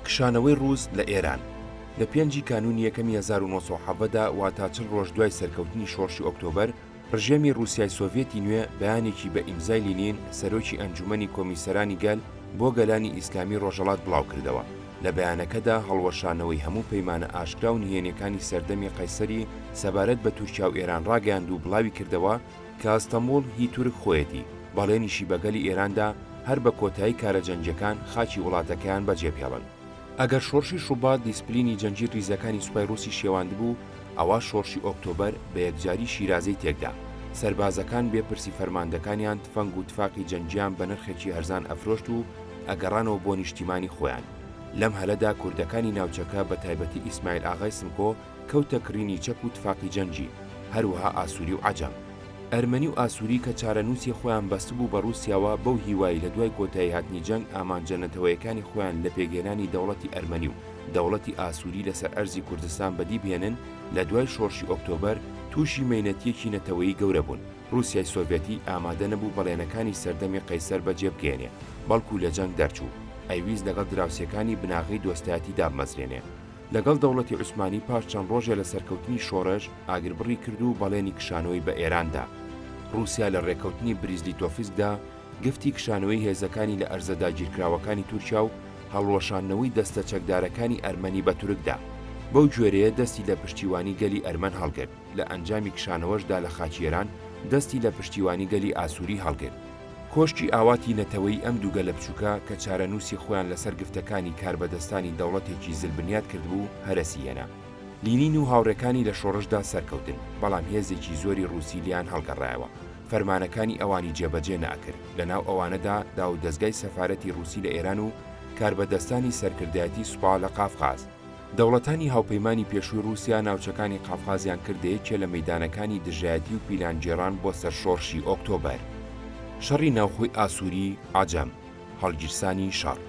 کشانەوەی ڕووس لە ئێران لە 5 کانونی یەکەمی 1970دا واتە 40 ڕۆژ دوای سەرکەوتنی شۆڕشی ئۆکتۆبەر ڕژێمی رووسیای سۆڤێتی نوێ بەیانێکی بە ئیمزای لینین سەرۆکی ئەنجومەنی کۆمیسەرانی گەل بۆ گەلانی ئیسلامی ڕۆژهەڵات بڵاو کردەوە. لە بەیانەکەدا هەڵوەشانەوەی هەموو پەیمانە ئاشکرا و نهێنیەکانی سەردەمی قەیسەری سەبارەت بە تورکیا و ئێران ڕاگەیاند و بڵاوی کردەوە کە ئەستەمبوڵ هی تورک خۆیەتی بەڵێنیشی بەگەلی ئێراندا هەر بە کۆتایی کارە جەنگیەکان خاچی وڵاتەکەیان بەجێپێڵن. ئەگەر شۆڕشی شوبات دیسپلینی جەنگی ریزەکانی سوپای ڕووسی شێواند بوو، ئەوە شۆڕشی ئۆکتۆبەر بە یەکجاری شیرازەی تێکدا. سەربازەکان بێپرسی فەرماندەکانیان تفەنگ و تفاقی جەنگیان بە نرخێکی هەرزان ئەفرۆشت و ئەگەڕانەوە بۆ نیشتیمانی خۆیان. لەم هەلەدا کوردەکانی ناوچەکە بە تایبەتی ئیسماعیل ئاغای سمکۆ کەوتە کڕینی چەک و تفاقی جەنگی، هەروەها ئاسووری و عەجەم. ئەرمەنی و ئاسووری کە چارەنووسی خۆیان بەستبوو بە رووسیاوە بەو هیوایی لە دوای کۆتایی هاتنی جەنگ ئامانجەنەتەوەیەکانی خۆیان لە پێگەێنانی دەوڵەتی ئەرمەنی و دەوڵەتی ئاسووری لەسەر ئەرزی کوردستان بەدی بێنن لە دوای شۆڕشی ئۆکتۆبەر تووشی مەینەتیەکی نەتەوەیی گەورە بوون. رووسیای سۆڤێتی ئامادە نەبوو بەڵێنەکانی سەردەمی قەیسەر بەجێبگێنێ، بەڵکو لە جەنگ دەرچوو. ئەیویست لەگەڵ دراوسێکانی بناغی دۆستایەتی دابمەزرێنێ. لەگەڵ دەوڵەتی عوسمانی پاش چەند ڕۆژێ لە سەرکەوتنی شۆڕش ئاگربڕی کرد و بەڵێنی کشانەوەی بە ئێراندا. رووسیا لە ڕێکەوتنی بریزلیتۆفسکدا گفتی کشانەوەی هێزەکانی لە ئەرزە داگیرکراوەکانی تورکیا و هەڵوەشانەوەی دەستە چەکدارەکانی ئەرمەنی بە تورکدا. بەو گوێرەیە دەستی لە پشتیوانی گەلی ئەرمەن هەڵگرت. لە ئەنجامی کشانەوەشدا لە خاچی ئێران دەستی لە پشتیوانی گەلی ئاسووری هەڵگرت. کۆشتی ئاواتی نەتەوەی ئەم دوو گەلە بچووکە کە چارەنووسی خۆیان لەسەر گفتەکانی کاربەدەستانی دەوڵەتێکی زلبنیات کردبوو هەرەسیەنە. لینین و هاوڕێکانی لە شۆڕشدا سەرکەوتن، بەڵام هێزێکی زۆری رووسی لیان هەڵگەڕایەوە. فەرمانەکانی ئەوانی جێبەجێ ناکرد. لەناو ئەوانەدا داو دەستگای سەفارەتی رووسی لە ئێران و کاربەدەستانی سەرکردایەتی سوپا لە قافقاز. دەوڵەتانی هاوپەیمانی پێشووی رووسیا ناوچەکانی قافقازیان کردەیەکێ لە مەیدانەکانی دژایەتی و پیلانجێران بۆ سەر شۆڕشی ئۆکتۆبەر. شەڕی ناوخۆی ئاسووری عەجەم، هەڵگیرسانی شەڕ.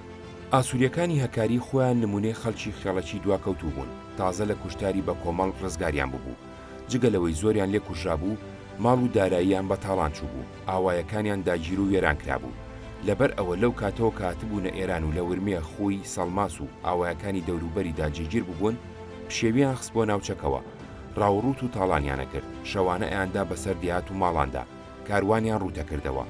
ئاسووریەکانی هەکاری خۆیان نمونەی خەڵکی خێڵەکی دواکەوتوو بوون، تازە لە کوشتاری بە کۆمەڵ ڕزگاریان ببوو. جگەلەوەی زۆریان لێ کوژرابوو، ماڵ و داراییان بە تاڵان چوو بوو، ئاوایەکانیان داگیر و وێران کرابوو. لەبەر ئەوە لەو کاتەوە کاتبوونە ئێران و لە ورمێ خۆی سەڵماس و ئاوایەکانی دەوروبەریدا جێگیر بووبوون، پشێویان خست بۆ ناوچەکەوە، ڕاوڕوت و تاڵانیانە کرد، شەوانە ئەیاندا بەسەر دیات و ماڵاندا، کاروانیان ڕوتە کردەوە،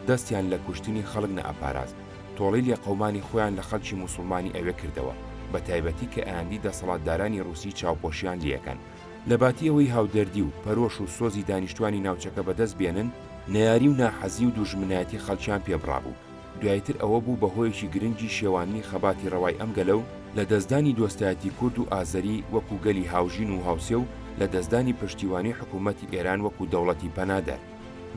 دەستیان لە کوشتنی خەڵک نەئەپاراست، تۆڵەی لێ قەومانی خۆیان لە خەڵکی موسڵمانی ئەوێ کردەوە، بە تایبەتی کە ئەیاندی دەسەڵاتدارانی رووسی چاوپۆشیان لێەکەن. لە باتی ئەوەی هاودەردی و پەرۆش و سۆزی دانیشتوانی ناوچەکە بەدەست بێنن، نەیاری و ناحەزی و دوژمنایەتی خەڵکیان پێبڕابوو. دوایتر ئەوە بوو بەهۆیەکی گرنگی شێوانی خەباتی ڕەوای ئەم گەلە و لە دەستدانی دۆستایەتی کورد و ئازەری وەکو گەلی هاوژین و هاوسێ و لە دەستدانی پشتیوانی حکوومەتی ئێران وەکو دەوڵەتی پەنادەر.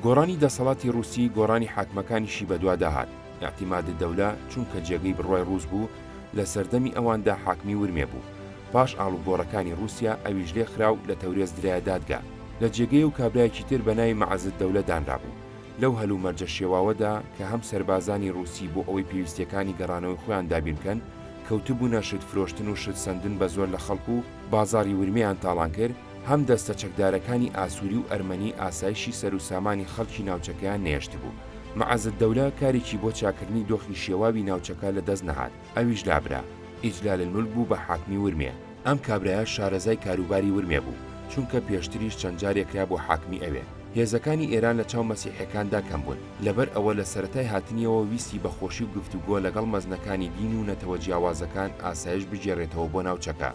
گۆڕانی دەسەڵاتی رووسی گۆڕانی حاکمەکانیشی بەدوا داهات. ئیعتیمادی دەولا چونکە جێگەی بڕوای ڕووس بوو لە سەردەمی ئەواندا حاکمی ورمێ بوو. پاش ئاڵوگۆڕەکانی رووسیا ئەویش لێ خراو لە تەورێز درایە دادگا لە جێگەی و کابرایەکی تر بەناوی مەعەزت دەولە دانرابوو. لەو هەلومەرجە شێواوەدا کە هەم سەربازانی رووسی بۆ ئەوەی پێویستیەکانی گەڕانەوەی خۆیان دابین بکەن کەوتبوونە شت فرۆشتن و شت سەندن بە زۆر لە خەڵکو و بازاڕی ورمێیان تاڵان کرد، هەم دەستە چەکدارەکانی ئاسووری و ئەرمەنی ئاسایشی سەر و سامانی خەڵکی ناوچەکەیان نێشت بوو. مەعەزت دەولە کارێکی بۆ چاکردنی دۆخی شێواوی ناوچەکە لە دەست نەهات، ئەویش لابرا. ئیجلال المولک بوو بە حاکمی ورمێ. ئەم کابرایە شارەزای کاروباری ورمێ بوو، چونکە پێشتریش چەند جارێکرا بۆ حاکمی ئەوێ. هێزەکانی ئێران لە چاو مەسیحیەکاندا کەم بوون، لەبەر ئەوە لە سەرەتای هاتنیەوە ویستی بە خۆشی و گفتوگۆ لەگەڵ مەزنەکانی دین و نەتەوە جیاوازەکان ئاسایش بجێڕێتەوە بۆ ناوچەکە.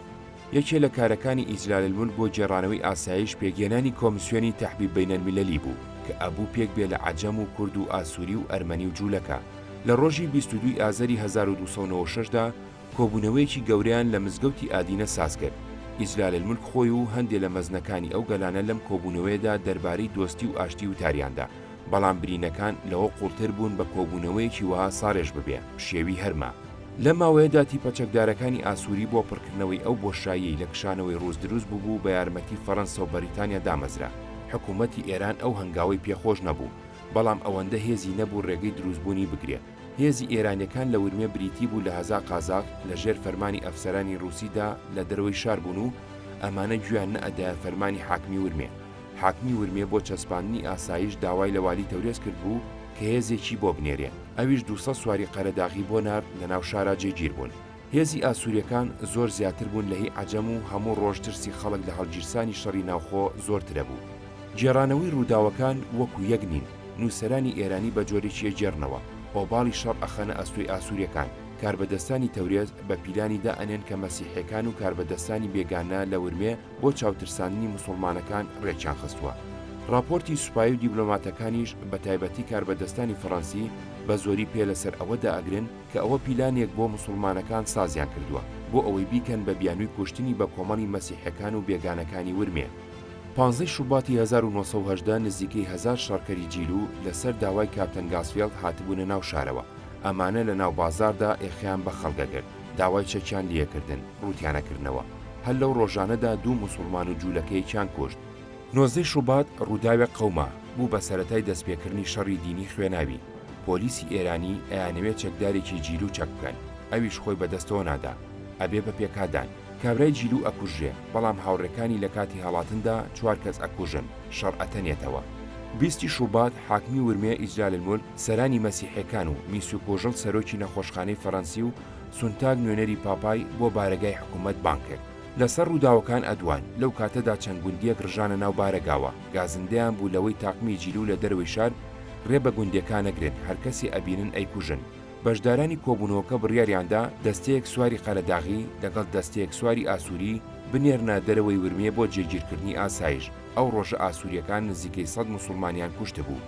یەکێ لە کارەکانی ئیجلال المولک بۆ جێڕانەوەی ئاسایش پێگێنانی کۆمیسیۆنی تەحبیب بەینەلمیلەلی بوو کە ئەبوو پێک بێ لە عەجەم و کورد و ئاسووری و ئەرمەنی و جوولەکە. لە ڕۆژی 22 ئازەری 1296دا کۆبوونەوەیەکی گەورەیان لە مزگەوتی ئادینە ساز کرد. ئیجلال المولک خۆی و هەندێک لە مەزنەکانی ئەو گەلانە لەم کۆبوونەوەیەدا دەربارەی دۆستی و ئاشتی و تاریاندا، بەڵام برینەکان لەوە قوڵتر بوون بە کۆبوونەوەیەکی وها ساڕێژ ببێ، شێوی هەرما. لە ماوەیەدا تیپە چەکدارەکانی ئاسووری بۆ پڕکردنەوەی ئەو بۆشایی لە کشانەوەی ڕووس دروست بوو بە یارمەتی فەڕەنسا و بەریتانیا دامەزرا. حکوومەتی ئێران ئەو هەنگاوەی پێخۆش نەبوو، بەڵام ئەوەندە هێزی نەبوو ڕێگەی دروستبوونی بگرێت. هێزی ئێرانیەکان لە ورمێ بریتی بوو لە هەزا قازاق لە ژێر فەرمانی ئەفسەرانی رووسیدا لە دەرەوەی شار بوون و ئەمانە گویان نەئەدایە فەرمانی حاکمی ورمێ. حاکمی ورمێ بۆ چەسپاندنی ئاسایش داوای لە والی تەورێز کرد بوو کە هێزێکی بۆ بنێرێ. ئەویش 200 سواری قەرەداغی بۆ نارد لە ناو شارا جێگیر بوون. هێزی ئاسووریەکان زۆر زیاتر بوون لە هی عەجەم و هەموو ڕۆژ ترسی خەڵک لە هەڵگیرسانی شەڕی ناوخۆ زۆرترە بوو. جێڕانەوەی ڕووداوەکان وەکو یەک نین، نووسەرانی ئێرانی بە جۆرێکی جێڕنەوە، ئۆباڵی شەڕ ئەخەنە ئەستۆی ئاسووریەکان، کاربەدەستانی تەورێز بە پیلانیدا ئەنێن کە مەسیحیەکان و کاربەدەستانی بێگانە لە ورمێ بۆ چاوترساندنی موسڵمانەکان ڕێکیان خستووە. راپۆرتی سوپای و دیبلۆماتەکانیش بە تایبەتی کاربەدەستانی فەڕەنسی بە زۆری پێ لەسەر ئەوەدا ئەگرن کە ئەوە پیلانێک بۆ موسڵمانەکان سازیان کردووە بۆ ئەوەی بیکەن بە بیانووی کوشتنی بە کۆمەڵی مەسیحیەکان و بێگانەکانی ورمێ. 15 شوباتی 1970 نزیکەی 1000 شەڕکەری جیلو لەسەر داوای کاپتەن گاسفێڵد هاتبوونە ناو شارەوە. ئەمانە لە ناو بازاردا ئێخیان بە خەڵگەگرت، داوای چەکیان لێکردن، ڕوتیانەکردنەوە. هەر لەو ڕۆژانەدا 2 موسڵمان و جوولەکەیەکیان کوشت. 19 شوبات ڕووداوێک قەوما بوو بە سەرەتای دەستپێکردنی شەڕی دینی خوێناوی. پۆلیسی ئێرانی ئەیانەوێت چەکدارێکی جیلو چەک بکەن، ئەویش خۆی بەدەستەوە نادا، ئەبێ بە پێکادان. کابرای جیلو ئەکوژێ، بەڵام هاوڕێکانی لە کاتی هەڵاتندا 4 کەس ئەکوژن، شەڕ ئەتەنێتەوە. 20 شوبات حاکمی ورمێ ئیجلال المولک سەرانی مەسیحیەکان و میسو کۆژڵ سەرۆکی نەخۆشخانەی فەڕەنسی و سونتاگ نوێنەری پاپای بۆ بارەگای حکوومەت بان کرد. لەسەر ڕووداوەکان ئەدوان لەو کاتەدا چەند گوندیەک ڕژانە ناو بارەگاوە، گازندەیان بوو لەوەی تاقمی جیلو لە دەروی شار ڕێ بە گوندەکان نەگرن، هەرکەسی ئەبینن ئەیکوژن. بەشدارانی کۆبوونەوەکە بڕیاریاندا دەستەیەک سواری قەرەداغی لەگەڵ دەستەیەک سواری ئاسووری بنێرنە دەرەوەی ورمێ بۆ جێگیرکردنی ئاسایش. ئەو ڕۆژە ئاسووریەکان نزیکەی 100 موسڵمانیان کوشتە بوو.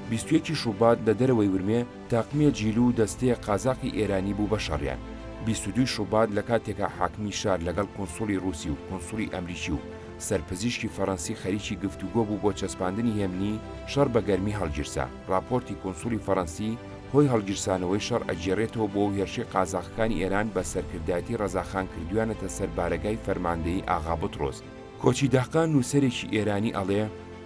21 شوبات لە دەرەوەی ورمێ تاقمیە جیلو و دەستەیە قازاقی ئێرانی بوو بە شەڕیان. 22 شوبات لە کاتێکە حاکمی شار لەگەڵ کۆنسوڵی رووسی و کۆنسوڵی ئەمریکی و سەرپزیشکی فەڕەنسی خەریکی گفتوگۆ بوو بۆ چەسپاندنی هێمنی شەڕ بە گەرمی هەڵگیرسا. راپۆرتی کۆنسوڵی فەڕەنسی هۆی هەڵگیرسانەوەی شەڕ ئەگێڕێتەوە بۆ هێرشی قازاقەکانی ئێران بە سەرکردایەتی ڕەزاخان کردویانەتە سەر بارەگای فەرماندەیی ئاغا بوتڕۆس. کۆچی داقان نووسەرێکی ئێرانی ئەڵێ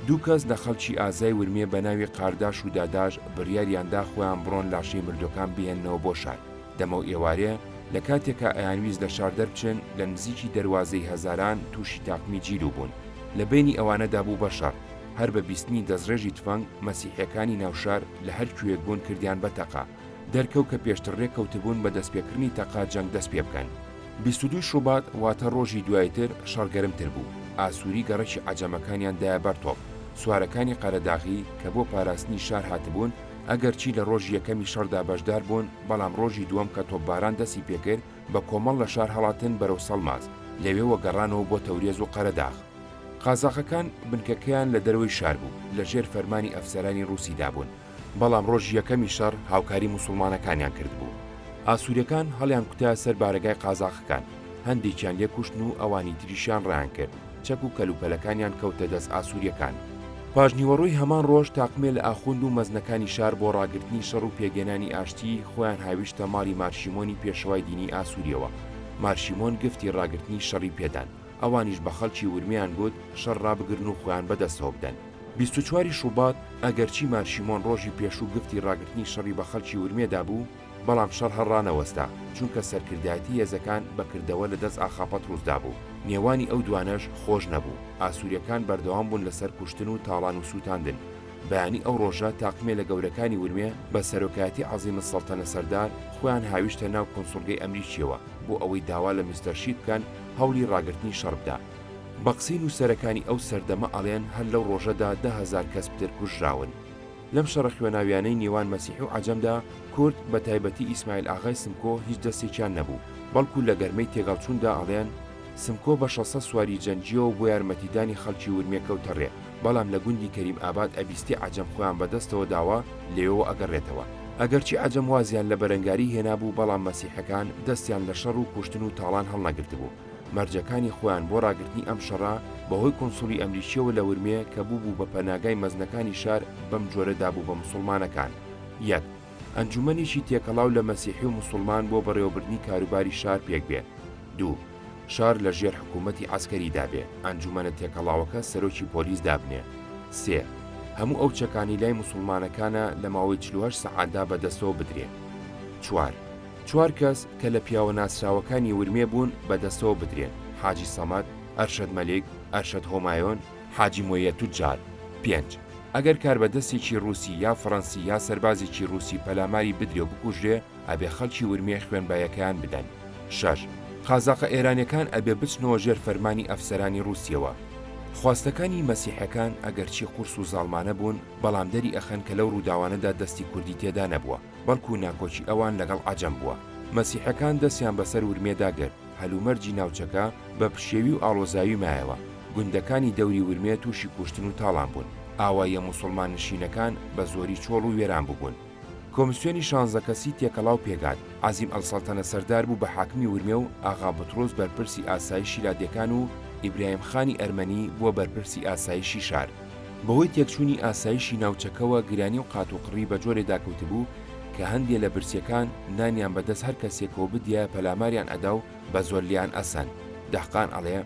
2 کەس لە خەڵکی ئازای ورمێ بە ناوی قارداش و داداش بڕیاریاندا خۆیان بڕۆن لاشەی مردەکان بهێننەوە بۆ شار. دەمە و ئێوارێ لە کاتێکە ئەیانویست لە شار دەربچن لە نزیکی دەواازەی هەزاران تووشی تاقمی جیلو بوون. لە بینی ئەوانەدا بوو بە شەڕ. هەر بە بیستنی دەستڕێژی تفەنگ مەسیحیەکانی ناوشار لە هەر کوێک بوون کردیان بە تەقا. دەرکەوت کە پێشتر ڕێککەوتبوون بە دەستپێکردنی تەقا جەنگ دەست پێ بکەن. 22 شوبات واتە ڕۆژی دوایتر شەڕگەرمتر بوو. ئاسووری گەڕەکی عەجەمەکانیان دایە بەرتۆپ. سوارەکانی قەرەداغی کە بۆ پاراستنی شار هاتبوون ئەگەرچی لە ڕۆژی یەکەمی شەڕدا بەشدار بوون، بەڵام ڕۆژی دووەم کە تۆپباران دەستی پێکرد بە کۆمەڵ لە شار هەڵاتن بەرەو سەڵماز، لەوێوە گەڕانەوە بۆ تەورێز و قەرەداغ. قازاقەکان بنکەکەیان لە دەروی شار بوو، لە ژێر فەرمانی ئەفسەرانی رووسیدا بوون، بەڵام ڕۆژی یەکەمی شەڕ هاوکاری موسڵمانەکانیان کرد بوو. ئاسووریەکان هەڵیان کوتایە سەر بارەگای قازاقەکان، هەندێکیان لێ کوشتن و ئەوانی تریشیان ڕیان کرد، چەک و کەلوپەلەکانیان کەوتە دەست ئاسووریەکان. پاژنیوەڕۆی هەمان ڕۆژ تاقمێ لە ئاخوند و مەزنەکانی شار بۆ ڕاگررتنی شەڕ و پێگەێنانی ئاشتی خۆیان هاویشتە ماڵی مارشیمۆنی پێشەوای دینی ئاسووریەوە. مارشیمۆن گفتی ڕاگررتنی شەڕی پێدان، ئەوانیش بە خەڵکی ورمیان گوت شەڕ ڕابگرن و خۆیان بەدەستەوە بدەن. 24 شوبات ئەگەرچی مارشیمۆن ڕۆژی پێشوو گفتی ڕاگررتنی شەڕی بە خەڵکی ورمێدا بوو، بەڵام شەڕ هەڕانەوەستا چونکە سەرکردایەتی هێزەکان بەکردەوە لە دەست ئاخاپەت ڕووسدا بوو. نێوانی ئەو دوانەش خۆش نەبوو. ئاسووریەکان بەردەوام بوون لەسەر کوشتن و تاڵان و سووتاندن. بەیانی ئەو ڕۆژە تاقمێ لە گەورەکانی ورمێ بە سەرۆکایەتی عەزیمە سەڵتەنە سەردار خۆیان هاویشتە ناو کۆنسوڵگەی ئەمریکیەوە بۆ ئەوەی داوا لە میستەر شید بکەن هەوڵی ڕاگررتنی شەڕ بدا. بە قسەی نووسەرەکانی ئەو سەردەمە ئەڵێن هەر لەو ڕۆژەدا 10,000 کەس پتر کوژراون. لەم شەڕە خوێناویانەی نێوان مەسیح و عەجەمدا کورد بە تایبەتی ئیسماعیل ئاغای سمکۆ هیچ دەستێکیان نەبوو، بەڵکو لە گەرمەی تێگەڵچووندا ئەڵێن سمکۆ بە 600 سواری جەنجیەوە بۆ یارمەتیدانی خەڵکی ورمێ کەوتە ڕێ، بەڵام لە گوندی کەریم ئاباد ئەبیستی عەجەم خۆیان بەدەستەوە داوە لێەوە ئەگەڕێتەوە. ئەگەرچی عەجەم وازیان لە بەرەنگاری هێنابوو، بەڵام مەسیحەکان دەستیان لە شەڕ و کوشتن و تاڵان هەڵنەگرت بوو. مەرجەکانی خۆیان بۆ ڕاگررتنی ئەم شەڕا بەهۆی کۆنسوڵی ئەمریکیەوە لە ورمێ کە بوو بە پەناگای مەزنەکانی شار بەم جۆرەدا بوو بە موسڵمانەکان. 1. ئەنجومەنێکی تێکەڵاو لە مەسیحی و موسڵمان بۆ بەڕێوەبردنی کاروباری شار پێک بێ. 2. شار لە ژێر حکوومەتی عەسکەریدا بێ، ئەنجومەنە تێکەڵاوەکە سەرۆکی پۆلیس دابنێ. 3. هەموو ئەو چەکانی لای موسڵمانەکانە لە ماوەی 48 سەعاتدا بەدەستەوە بدرێ. 4 کەس کە لە پیاوە ناسراوەکانی ورمێ بوون بەدەستەوە بدرێن: حاجی سەمەد، ئەرشەد مەلیک، ئەرشەد هۆمایۆن، حاجی مۆیە توجار. 5. ئەگەر کاربەدەستێکی رووسی یا فەڕەنسی یا سەربازێکی رووسی پەلاماری بدرێ و بکوژرێ، ئەبێ خەڵکی ورمێ خوێنبایەکەیان بدەن. 6. قازاقە ئێرانیەکان ئەبێ بچنەوە ژێر فەرمانی ئەفسەرانی رووسیەوە. خواستەکانی مەسیحەکان ئەگەرچی قورس و زاڵمانە بوون، بەڵام دەری ئەخەن کە لەو ڕووداوانەدا دەستی کوردی تێدا نەبووە، بەڵکو ناکۆچی ئەوان لەگەڵ عەجەم بووە. مەسیحەکان دەستیان بەسەر ورمێدا گرت، هەلومەرجی ناوچەکە بە پشێوی و ئاڵۆزاوی مایەوە. گوندەکانی دەوری ورمێ تووشی کوشتن و تاڵان بوون. ئاوایە موسڵمان نشینەکان بە زۆری چۆڵ و وێران بوون. کۆمیسیۆنی 16 کەسی تێکەڵاو پێگات. عەزیم ئەلسەڵتەنە سەردار بوو بە حاکمی ورمێ و ئاغا بطرۆس بەرپرسی ئاسایشی لادیەکان و ئیبراهیم خانی ئەرمەنی بووە بەرپرسی ئاسایشی شار. بەهۆی تێکچوونی ئاسایشی ناوچەکەوە گرانی و قاتوقڕی بە جۆرێ داکەوتبوو کە هەندێک لە برسیەکان نانیان بەدەست هەر کەسێکەوە بدیە پەلاماریان ئەدا و بە زۆر لیان ئەسان. دەحقان ئەڵێ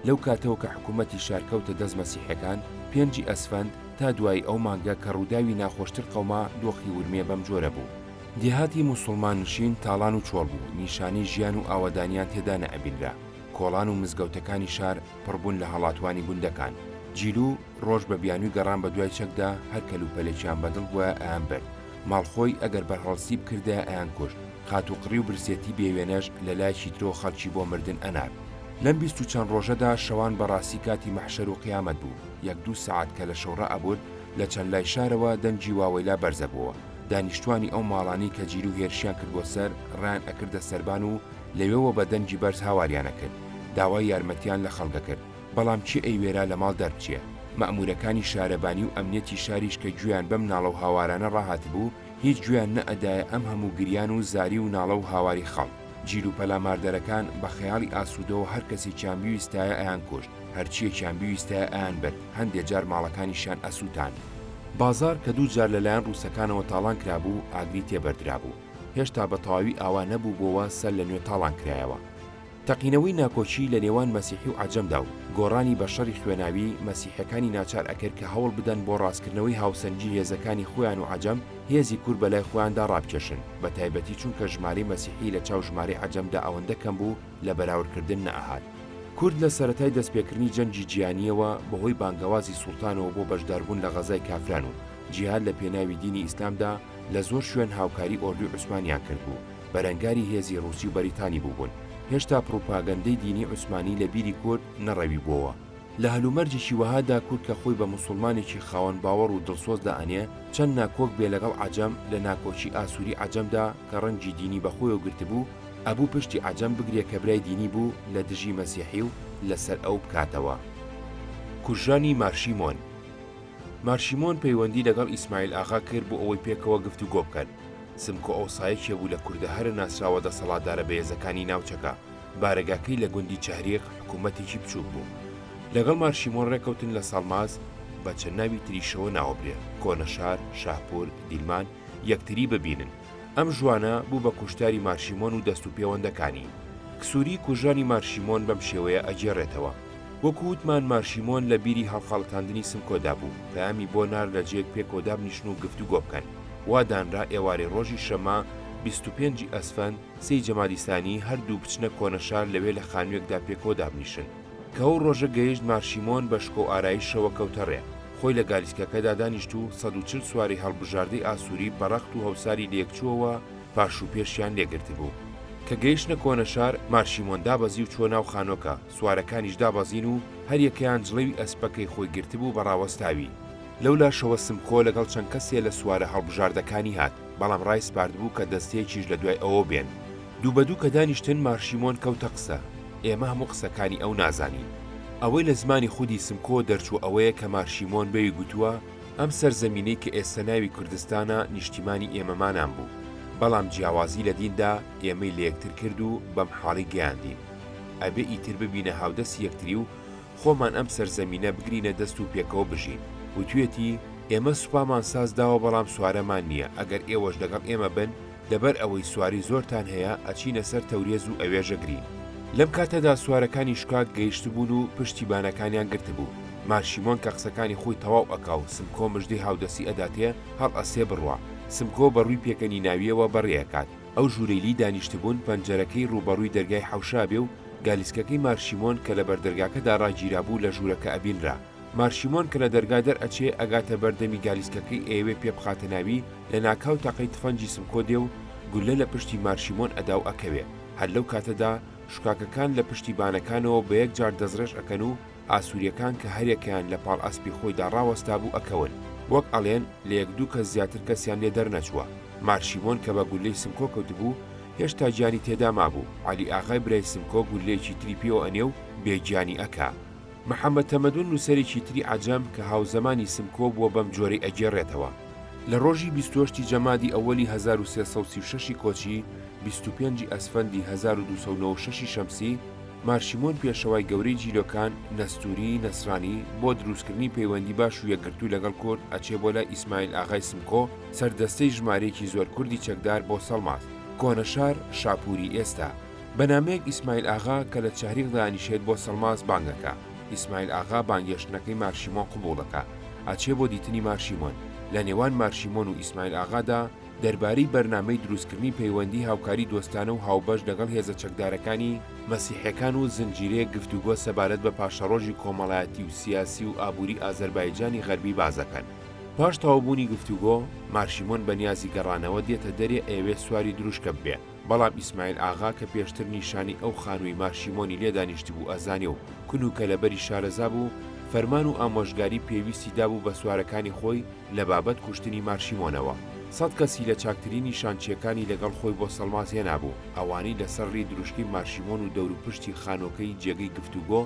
لەو کاتەوە کە حکوومەتی شارکەوتە دەست مەسیحەکان 5 ئەسفەند تا دوای ئەو مانگە کە ڕووداوی ناخۆشتر قەوما دۆخی ورمێ بەم جۆرە بوو. دێهاتی موسڵمان نشین تاڵان و چۆڵ بوو، نیشانی ژیان و ئاوەدانیان تێدا نەئەبینرا. کۆڵان و مزگەوتەکانی شار پڕبوون لە هەڵاتوانی گوندەکان. جیلو ڕۆژ بە بیانووی گەڕان بە دوای چەکدا هەر کەلوپەلێکیان بەدڵ بووە ئەیان برد. ماڵخۆی ئەگەر بەرهەڵسی بکردە ئەیان کوشت. قاتوقڕی و برسێتی بێوێنەش لە لایکی ترۆ خەڵکی بۆ مردن ئەنار. لەم 20 و چەند ڕۆژەدا شەوان بەڕاستی کاتی مەحشەر و قیامەت بوو. 1-2 سەعات کە لە شەوڕە ئەبورد لە چەند لای شارەوە دەنجی واوەیلا بەرزە بووە. دانیشتوانی ئەو ماڵانی کە جیر و هێرشیان کرد بۆ سەر ڕان ئەکردە سەربان و لەوێەوە بە دەنجی بەرز هاواریانە کرد. داوای یارمەتیان لە خەڵکە کرد، بەڵام چی ئەیوێرا لە ماڵ دەربچێ. مەئمورەکانی شارەبانی و ئەمنیەتی شاریش کە گویان بەم ناڵە و هاوارانە ڕاهات بوو، هیچ گویان نەئەدایە ئەم هەموو گریان و زاری و ناڵە و هاواری خەڵک. جیر و پەلاماردەرەکان بە خەیاڵی ئاسوودەوە هەر کەسێکیان بیویستایە ئەیان کوشت، هەرچیەکیان بیویستایە ئەیان برد، هەندێک جار ماڵەکانیشیان ئەسووتان. بازار کە دوو جار لەلایەن ڕووسەکانەوە تاڵان کرابوو ئاگری تێبەردرا بوو. هێشتا بە تەواوی ئاوا نەبوو بۆەوە سەر لە نوێ تاڵان کرایەوە. تەقینەوەی ناکۆچی لە نێوان مەسیحی و عەجەمدا و گۆڕانی بە شەڕی خوێناوی مەسیحەکانی ناچار ئەکرد کە هەوڵ بدەن بۆ ڕاستکردنەوەی هاوسەنگی هێزەکانی خۆیان و عەجەم هێزی کورد بەلای خۆیاندا ڕابکێشن، بە تایبەتی چونکە ژمارەی مەسیحی لە چاو ژمارەی عەجەمدا ئەوەندە کەم بوو لە بەراوردکردن نەئەهات. کورد لە سەرەتای دەستپێکردنی جەنگی جیهانیەوە بەهۆی بانگەوازی سوڵتانەوە بۆ بەشداربوون لە غەزای کافران و جیهاد لە پێناوی دینی ئیسلامدا لە زۆر شوێن هاوکاری ئۆردوی عوسمانیان کرد بوو، بەرەنگاری هێزی ڕووسی و بەریتانی بووبوون. هێشتا پروپاگەندەی دینی عوسمانی لە بیری کورد نەڕەوی بووەوە. لە هەلومەرجێکی وەهادا کورد کە خۆی بە موسڵمانێکی خاوەن باوەڕ و دڵسۆزدا ئەنێ چەند ناکۆک بێ لەگەڵ عەجەم لە ناکۆچی ئاسووری عەجەمدا کە ڕەنگی دینی بەخۆیەوە گرتبوو، ئەبوو پشتی عەجەم بگرێ کە برای دینی بوو لە دژی مەسیحی و لەسەر ئەو بکاتەوە. کوژانی مارشیمۆن. مارشیمۆن پەیوەندی لەگەڵ ئیسماعیل ئاغا کرد بۆ ئەوەی پێکەوە گفتوگۆ بکەن. سمکۆ ئەوسایەکێ بوو لە کوردە هەرە ناسراوە دەسەڵاتدارە بەهێزەکانی ناوچەکە. بارەگاکەی لە گوندی چەهرێق حکوومەتێکی بچووک بوو. لەگەڵ مارشیمۆن ڕێکەوتن لە ساڵماز بە چەند ناوی تریشەوە ناوەبرێ، کۆنەشار، شاهپور، دیلمان یەکتری ببینن. ئەم ژوانە بوو بە کوشتاری مارشیمۆن و دەست و پەیوەندەکانی. کسووری کوژانی مارشیمۆن بەم شێوەیە ئەجێڕێتەوە. وەکو وتمان مارشیمۆن لە بیری هەڵخەڵەتاندنی سمکۆدا بوو، پەیامی بۆ نار لە جێک پێکۆدا بنیشن و گفتوگۆ بکەن. وا دانرا ئێوارەی ڕۆژی شەما 25 ئەسفەند 3 جەمادیسانی هەردوو بچنە کۆنەشار لەوێ لە خانوویەکدا پێکۆدا بنیشن. کە ئەو ڕۆژە گەیشت مارشیمۆن بە شکۆ ئارایشەوە کەوتە ڕێ. خۆی لە گالیسکەکەدا دانیشت و 140 سواری هەڵبژاردەی ئاسووری بەڕەخت و هەوساری لێکچووەوە پاش و پێشیان لێگرت بوو. کە گەیشتنە کۆنەشار مارشیمۆن دابەزی و چۆ ناو خانۆکە، سوارەکانیش دابەزین و هەر یەکەیان جڵەوی ئەسپەکەی خۆی گرتبوو بەڕاوەستاوی. لەولا شەوە سمکۆ لەگەڵ چەند کەسێ لە سوارە هەڵبژاردەکانی هات، بەڵام ڕای سپارد بوو کە دەستەیەکیش لە دوای ئەوە بێن. دوو بە دوو کە دانیشتن مارشیمۆن کەوتە قسە. ئێمە هەموو قسەکانی ئەو نازانین. ئەوەی لە زمانی خودی سمکۆ دەرچوو ئەوەیە کە مارشیمۆن بەوی گوتووە ئەم سەرزەمینەی کە ئێستا ناوی کوردستانە نیشتیمانی ئێمەمانان بوو، بەڵام جیاوازی لە دیندا ئێمەی لە یەکتر کرد و بەم حاڵی گەیاندین. ئەبێ ئیتر ببینە هاودەست یەکتری و خۆمان ئەم سەرزەمینە بگرینە دەست و پێکەوە بژین. وتوێتی ئێمە سوپامان سازداوە بەڵام سوارەمان نییە، ئەگەر ئێوەش لەگەڵ ئێمە بن لەبەر ئەوەی سواری زۆرتان هەیە ئەچینە سەر تەورێز و ئەوێژەگرین. لەم کاتەدا سوارەکانی شکاک گەیشتبوون و پشتیبانەکانیان گرتبوو. مارشیمۆن کە قسەکانی خۆی تەواو ئەکا و سمکۆ مژدەی هاودەسی ئەداتێ هەڵ ئەسێ بڕوا. سمکۆ بەڕووی پێکەنی ناویەوە بەڕێەکات. ئەو ژوورەیلی دانیشتبوون پەنجەرەکەی ڕوبەڕووی دەرگای حەوشا بێ و گالیسکەکەی مارشیمۆن کە لە بەردەرگاکەدا ڕاگیرابوو لە ژوورەکە ئەبینرا. مارشیمۆن کە لە دەرگا دەرئەچێ ئەگاتە بەردەمی گالیسکەکەی ئێوێ پێ بخاتە ناوی، لە ناکاو تەقەی تفەنجی سمکۆ دێ و گولە لە پشتی مارشیمۆن ئەدا و ئەکەوێ. هەر لەو کاتەدا شوکاکەکان لە پشتی بانەکانەوە بە یەکجار دەزڕێژ ئەکەن و ئاسووریەکان کە هەرێکیان لە پاڵ ئەسپی خۆیدا ڕاوەستا بوو ئەکەون. وەک ئەڵێن لە یەک دوو کەس زیاتر کەسیان لێ دەرنەچووە. مارشیمۆن کە بە گولەی سمکۆ کەوتبوو هێشتا گیانی تێدا مابوو. عەلی ئاغای برای سمکۆ گولەیەکی تری پێوە ئەنێ و بێگیانی ئەکا. محەممەد تەمەدون نووسەرێکی تری عەجەم کە هاوزەمانی سمکۆ بووە بەم جۆرەی ئەگێڕێتەوە. لە ڕۆژی 28 جەمادی ئەوەلی 1336 کۆچی 25 ئەسفەندی 1296 شەمسی مارشیمۆن پێشەوای گەورەی جیرۆکان نەستوری نەسرانی بۆ دروستکردنی پەیوەندی باش و یەکگرتووی لەگەڵ کورد ئەچێ بۆ لای ئیسماعیل ئاغای سمکۆ سەردەستەی ژمارەیەکی زۆر کوردی چەکدار بۆ سەڵماس کۆنەشار شاپوری ئێستا. بەنامەیەک ئیسماعیل ئاغا کە لە چاریقدا ئەنیشێت بۆ سەڵماس بانگەکە. ئیسماعیل ئاغا بانگێشتنەکەی مارشیمۆن قبوڵ دەکا ئەچێ بۆ دیتنی مارشیمۆن. لە نێوان مارشیمۆن و ئیسماعیل ئاغادا دەربارەی بەرنامەی دروستکردنی پەیوەندی هاوکاری دۆستانە و هاوبەش لەگەڵ هێزە چەکدارەکانی مەسیحیەکان و زنجیرەیە گفتوگۆ سەبارەت بە پاشەڕۆژی کۆمەڵایەتی و سیاسی و ئابووری ئازەربایجانی غەربی بازەکەن. پاش تەواوبوونی گفتوگۆ مارشیمۆن بە نیازی گەڕانەوە دێتە دەرێ ئەوێ سواری دروشکە ببێ. بەڵام ئیسماعیل ئاغا کە پێشتر نیشانی ئەو خانووی مارشیمۆنی لێدانیشت بوو ئەزانێ و کونوکە لەبەری شارەزا بوو فەرمان و ئامۆژگاری پێویستی دابوو بە سوارەکانی خۆی لە بابەت کوشتنی مارشیمۆنەوە. 100 کەسی لە چاکترینی شانچیەکانی لەگەڵ خۆی بۆ سەڵماس هێنابوو. ئەوانەی لەسەر ڕێی دروشکی مارشیمۆن و دەوروپشتی خانۆکەی جێگەی گفتوگۆ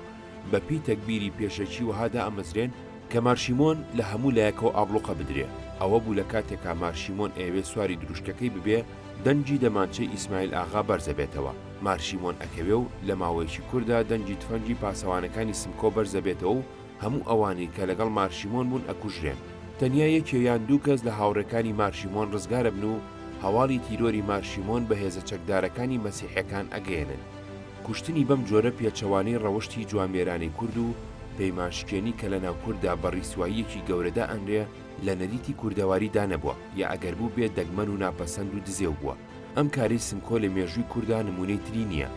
بەپی تەکبیری پێشەکی وهادا ئەمەزرێن کە مارشیمۆن لە هەموو لایەکەوە ئابڵۆقە بدرێ. ئەوە بوو لە کاتێکا مارشیمۆن ئەوێ سواری دروشکەکەی ببێ دەنجی دەمانچەی ئیسماعیل ئاغا بەرزەبێتەوە. مارشیمۆن ئەکەوێ و لە ماوەیەکی کووردا دەنجی تفەنگی پاسەوانەکانی سمکۆ بەرزەبێتەوە و هەموو ئەوانەی کە لەگەڵ مارشیمۆن بوون ئەکوژرێن. تەنیا یەکێ یان دوو کەس لە هاوڕێکانی مارشیمۆن ڕزگارە بن و هەواڵی تیرۆری مارشیمۆن بە هێزە چەکدارەکانی مەسیحیەکان ئەگەێنن. کوشتنی بەم جۆرە پێچەوانەی ڕەوشتی جوامێرانی کورد و پەیمانشکێنی کە لە ناو کووردا بەڕیسواییەکی گەورەدا ئەنرێ لە نەریتی کوردەواریدا نەبووە یا ئەگەر بوو بێت دەگمەن و ناپەسەند و دزێو بووە. ئەم کاری سمکۆ لە مێژووی کووردا نمونەی تری نییە.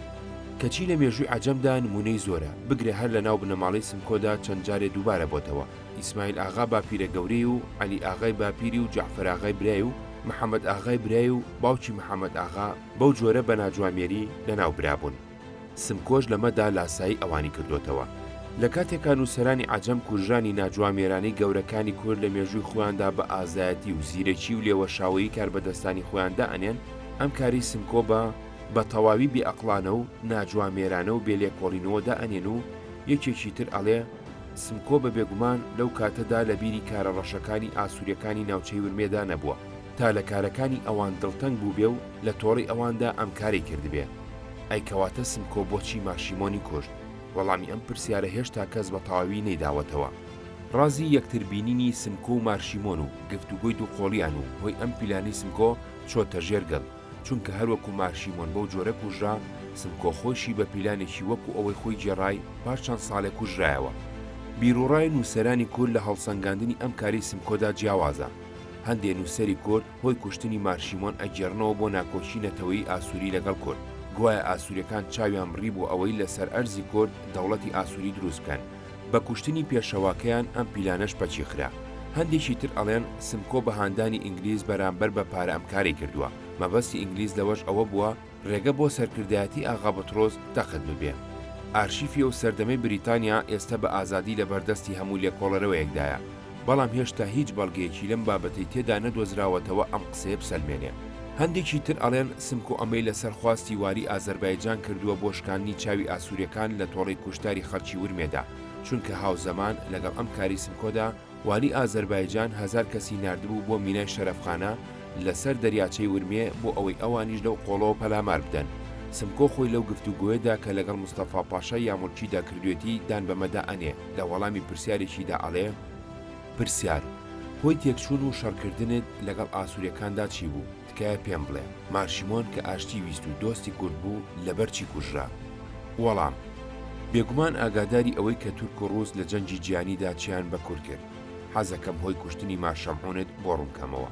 کەچی لە مێژووی عەجەمدا نمونەی زۆرە بگرێ هەر لە ناو بنەماڵەی سمکۆدا چەند جارێ دووبارە بۆتەوە. ئیسماعیل ئاغا باپیرە گەورەی و عەلی ئاغای باپیری و جەعفەر ئاغای برای و محەممەد ئاغای برای و باوکی محەممەد ئاغا بەو جۆرە بە ناجوامێری لەناو برابوون. سمکۆش لەمەدا لاسایی ئەوانی کردوتەوە. لە کاتێکا نووسەرانی عەجەم کوژرانی ناجوامێرانەی گەورەکانی کورد لە مێژووی خۆیاندا بە ئازایەتی و زیرەکی و لێوەشاوەیی کاربەدەستانی خۆیاندا ئەنێن ئەم کاری سمکۆ بە تەواوی بێعەقڵانە و ناجوامێرانە و بێلێکۆڵینەوەدا ئەنێن و یەکێکی تر ئەڵێ سمکۆ بە بێگومان لەو کاتەدا لە بیری کارە ڕەشەکانی ئاسووریەکانی ناوچەی ورمێدا نەبووە تا لە کارەکانی ئەوان دڵتەنگ بوو بێ و لە تۆڕی ئەواندا ئەم کاری کردبێ. ئەی کەواتە سمکۆ بۆچی مارشیمۆنی کوشت؟ وەڵامی ئەم پرسیارە هێشتا کەس بە تەواوی نەیداوەتەوە. ڕازی یەکتربینینی سمکۆ و مارشیمۆن و گفتوگۆی دووقۆڵیان و هۆی ئەم پیلانی سمکۆ چۆتە ژێرگەڵ چونکە هەروەکو مارشیمۆن بەو جۆرە کوژرا سمکۆ خۆشی بە پیلانێکی وەکو ئەوەی خۆی جێڕای پاش چەند ساڵێک کوژرایەوە. بیرۆڕای نووسەرانی کورد لە هەڵسەنگاندنی ئەم کاری سمکۆدا جیاوازە. هەندێک نووسەری کورد هۆی کوشتنی مارشیمۆن ئەگێڕنەوە بۆ ناکۆچی نەتەوەی ئاسووری لەگەڵ کورد. گوایە ئاسووریەکان چاویان بڕی بۆ ئەوەی لەسەر ئەرزی کورد دەوڵەتی ئاسووری دروست بکەن. بە کوشتنی پێشەواکەیان ئەم پیلانەش پەچیخرا. هەندێکی تر ئەڵێن سمکۆ بە هاندانی ئینگلیز بەرامبەر بە پارە ئەم کاری کردووە. مەبەستی ئینگلیز لەوەش ئەوە بووە ڕێگە بۆ سەرکردایەتی ئاغا بەترۆز تەقت ببێ. ئارشیفی و سەردەمەی بریتانیا ئێستا بە ئازادی لە بەردەستی هەموو لێکۆڵەرەوەیەکدایە. بەڵام هێشتا هیچ بەڵگەیەکی لەم بابەتەی تێدا نەدۆزراوەتەوە ئەم قسەیە بسەلمێنێ. هەندێکی تر ئەڵێن سمکۆ ئەمەی لەسەر خواستی واری ئازەربایجان کردووە بۆ شکاندنی چاوی ئاسووریەکان لە تۆڕی کوشتاری خەڵکی ورمێدا چونکە هاوزەمان لەگەڵ ئەم کاری سمکۆدا واری ئازەربایجان 1000 کەسی ناردبوو بۆ مینای شەرەفخانە لەسەر دەریاچەی ورمێ بۆ ئەوەی ئەوانیش لەو قۆڵەوە پەلامار بدەن. سمکۆ خۆی لەو گفتوگۆیەدا کە لەگەڵ مستەفا پاشای یامولکیدا کردوێتی دان بەمەدا ئەنێ لە وەڵامی پرسیارێکیدا ئەڵێ پرسیار هۆی تێکچوون و شەڕکردنت لەگەڵ ئاسووریەکاندا چی بوو؟ تکایە پێم بڵێ مارشیمۆن کە ئاشتی ویست و دۆستی کورد بوو لەبەرچی کوژرا؟ وەڵام بێگومان ئاگاداری ئەوەی کە تورک و ڕووس لە جەنگی جیهانیدا چیان بە کورد کرد. حەزەکەم هۆی کوشتنی ماشەمعونت بۆ ڕوونکەمەوە.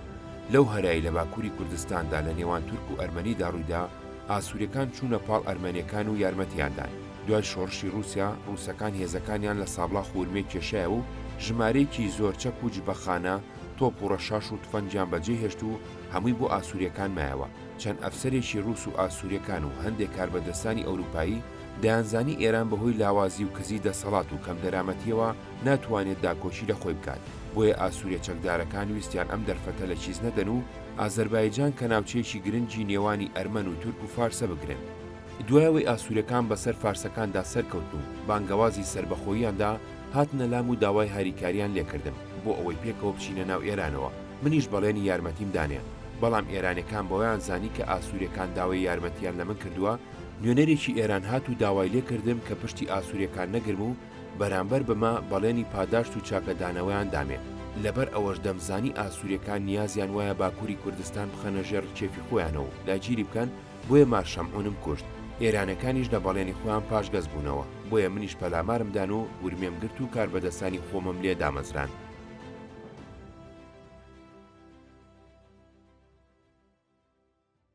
لەو هەرایی لە باکووری کوردستاندا لە نێوان تورک و ئەرمەنیدا ڕوویدا ئاسووریەکان چوونە پاڵ ئەرمەنیەکان و یارمەتیاندان. دوای شۆڕشی رووسیا ڕووسەکان هێزەکانیان لە سابڵاخ و ورمێ کێشایە و ژمارەیەکی زۆر چەک و جبەخانە تۆپ و ڕەشاش و تفەنجیان بەجێ هێشت و هەمووی بۆ ئاسووریەکان مایەوە. چەند ئەفسەرێکی ڕووس و ئاسووریەکان و هەندێک کاربەدەستانی ئەوروپایی دەیانزانی ئێران بەهۆی لاوازی و کزی دەسەڵات و کەم دەرامەتیەوە ناتوانێت داکۆشی لە خۆی بکات. بۆیە ئاسووریە چەکدارەکان ویستیان ئەم دەرفەتە لە چیز نەدەن و ئازەربایجان کە ناوچەیەکی گرنگی نێوانی ئەرمەن و تورک و فارسە بگرن. دوایەوەی ئاسووریەکان بەسەر فارسەکاندا سەرکەوت و بانگەوازی سربەخۆییاندا هاتنە لام و داوای هاریکاریان لێکردم بۆ ئەوەی پێکەوە بچینە ناو ئێرانەوە. منیش بەڵێنی یارمەتیم دانێ، بەڵام ئێرانەکان بەوەیان زانی کە ئاسووریەکان داوای یارمەتیان لە من کردووە. نوێنەرێکی ئێران هات و داوای لێ کردم کە پشتی ئاسووریەکان نەگرم و بەرامبەر بەمە بەڵێنی پاداشت و چاکەدانەوەیان دامێ. لەبەر ئەوەش دەمزانی ئاسووریەکان نیازیان وایە باکووری کوردستان بخەنە ژێر کێفی خۆیانەوە لاگیری بکەن، بۆیە مارشەمعونم کوشت. ئێرانەکانیش لە بەڵێنی خۆیان پاشگەز بوونەوە، بۆیە منیش پەلامارمدان و ورمێم گرت و کاربەدەستانی خۆمم لێ دامەزران.